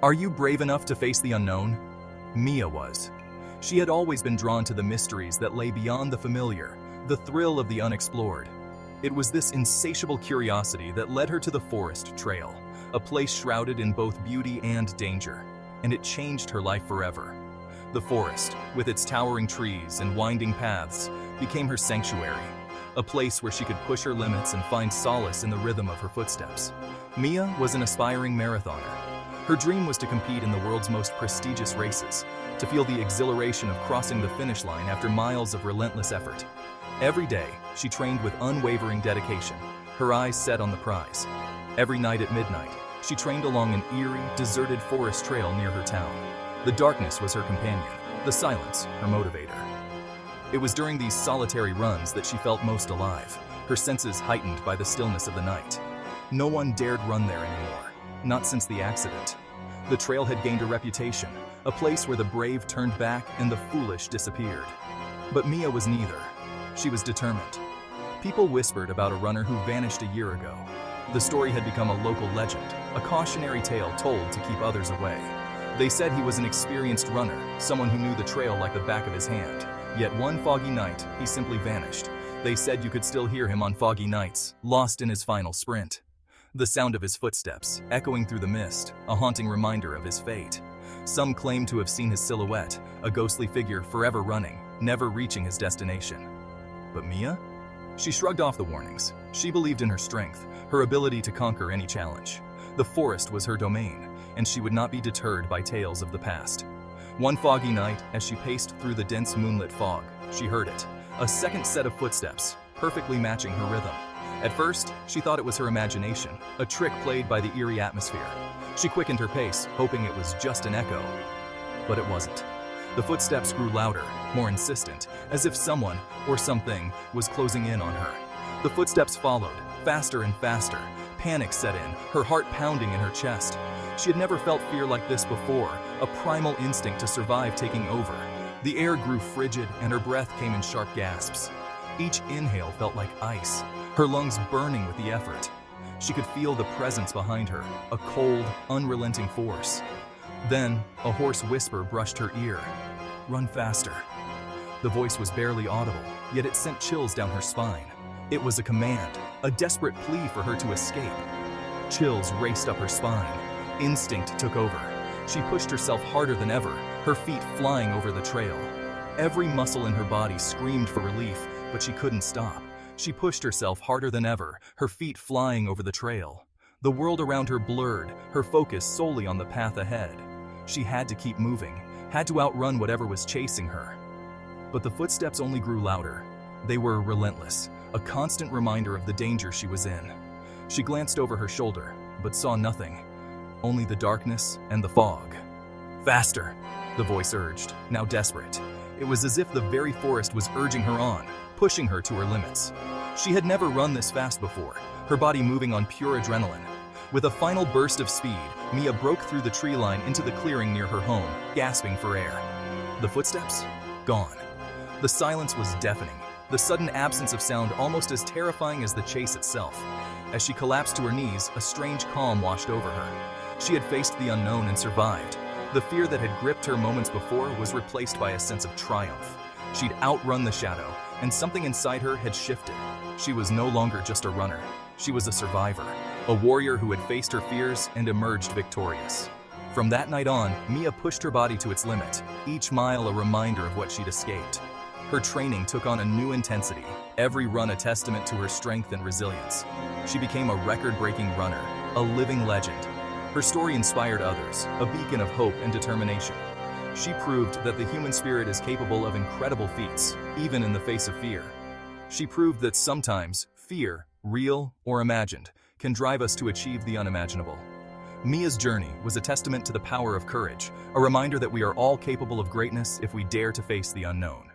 Are you brave enough to face the unknown? Mia was. She had always been drawn to the mysteries that lay beyond the familiar, the thrill of the unexplored. It was this insatiable curiosity that led her to the forest trail, a place shrouded in both beauty and danger, and it changed her life forever. The forest, with its towering trees and winding paths, became her sanctuary, a place where she could push her limits and find solace in the rhythm of her footsteps. Mia was an aspiring marathoner. Her dream was to compete in the world's most prestigious races, to feel the exhilaration of crossing the finish line after miles of relentless effort. Every day, she trained with unwavering dedication, her eyes set on the prize. Every night at midnight, she trained along an eerie, deserted forest trail near her town. The darkness was her companion, the silence her motivator. It was during these solitary runs that she felt most alive, her senses heightened by the stillness of the night. No one dared run there anymore, not since the accident. The trail had gained a reputation, a place where the brave turned back and the foolish disappeared. But Mia was neither. She was determined. People whispered about a runner who vanished a year ago. The story had become a local legend, a cautionary tale told to keep others away. They said he was an experienced runner, someone who knew the trail like the back of his hand. Yet one foggy night, he simply vanished. They said you could still hear him on foggy nights, lost in his final sprint. The sound of his footsteps, echoing through the mist, a haunting reminder of his fate. Some claimed to have seen his silhouette, a ghostly figure forever running, never reaching his destination. But Mia? She shrugged off the warnings. She believed in her strength, her ability to conquer any challenge. The forest was her domain, and she would not be deterred by tales of the past. One foggy night, as she paced through the dense moonlit fog, she heard it, a second set of footsteps, perfectly matching her rhythm. At first, she thought it was her imagination, a trick played by the eerie atmosphere. She quickened her pace, hoping it was just an echo. But it wasn't. The footsteps grew louder, more insistent, as if someone or something was closing in on her. The footsteps followed, faster and faster. Panic set in, her heart pounding in her chest. She had never felt fear like this before, a primal instinct to survive taking over. The air grew frigid and her breath came in sharp gasps. Each inhale felt like ice, her lungs burning with the effort. She could feel the presence behind her, a cold, unrelenting force. Then, a hoarse whisper brushed her ear. "Run faster." The voice was barely audible, yet it sent chills down her spine. It was a command, a desperate plea for her to escape. Chills raced up her spine. Instinct took over. She pushed herself harder than ever, her feet flying over the trail. Every muscle in her body screamed for relief, but she couldn't stop. She pushed herself harder than ever, her feet flying over the trail. The world around her blurred, her focus solely on the path ahead. She had to keep moving, had to outrun whatever was chasing her. But the footsteps only grew louder. They were relentless, a constant reminder of the danger she was in. She glanced over her shoulder, but saw nothing, only the darkness and the fog. "Faster," the voice urged, now desperate. It was as if the very forest was urging her on, pushing her to her limits. She had never run this fast before, her body moving on pure adrenaline. With a final burst of speed, Mia broke through the tree line into the clearing near her home, gasping for air. The footsteps? Gone. The silence was deafening, the sudden absence of sound almost as terrifying as the chase itself. As she collapsed to her knees, a strange calm washed over her. She had faced the unknown and survived. The fear that had gripped her moments before was replaced by a sense of triumph. She'd outrun the shadow, and something inside her had shifted. She was no longer just a runner. She was a survivor, a warrior who had faced her fears and emerged victorious. From that night on, Mia pushed her body to its limit, each mile a reminder of what she'd escaped. Her training took on a new intensity, every run a testament to her strength and resilience. She became a record-breaking runner, a living legend. Her story inspired others, a beacon of hope and determination. She proved that the human spirit is capable of incredible feats, even in the face of fear. She proved that sometimes fear, real or imagined, can drive us to achieve the unimaginable. Mia's journey was a testament to the power of courage, a reminder that we are all capable of greatness if we dare to face the unknown.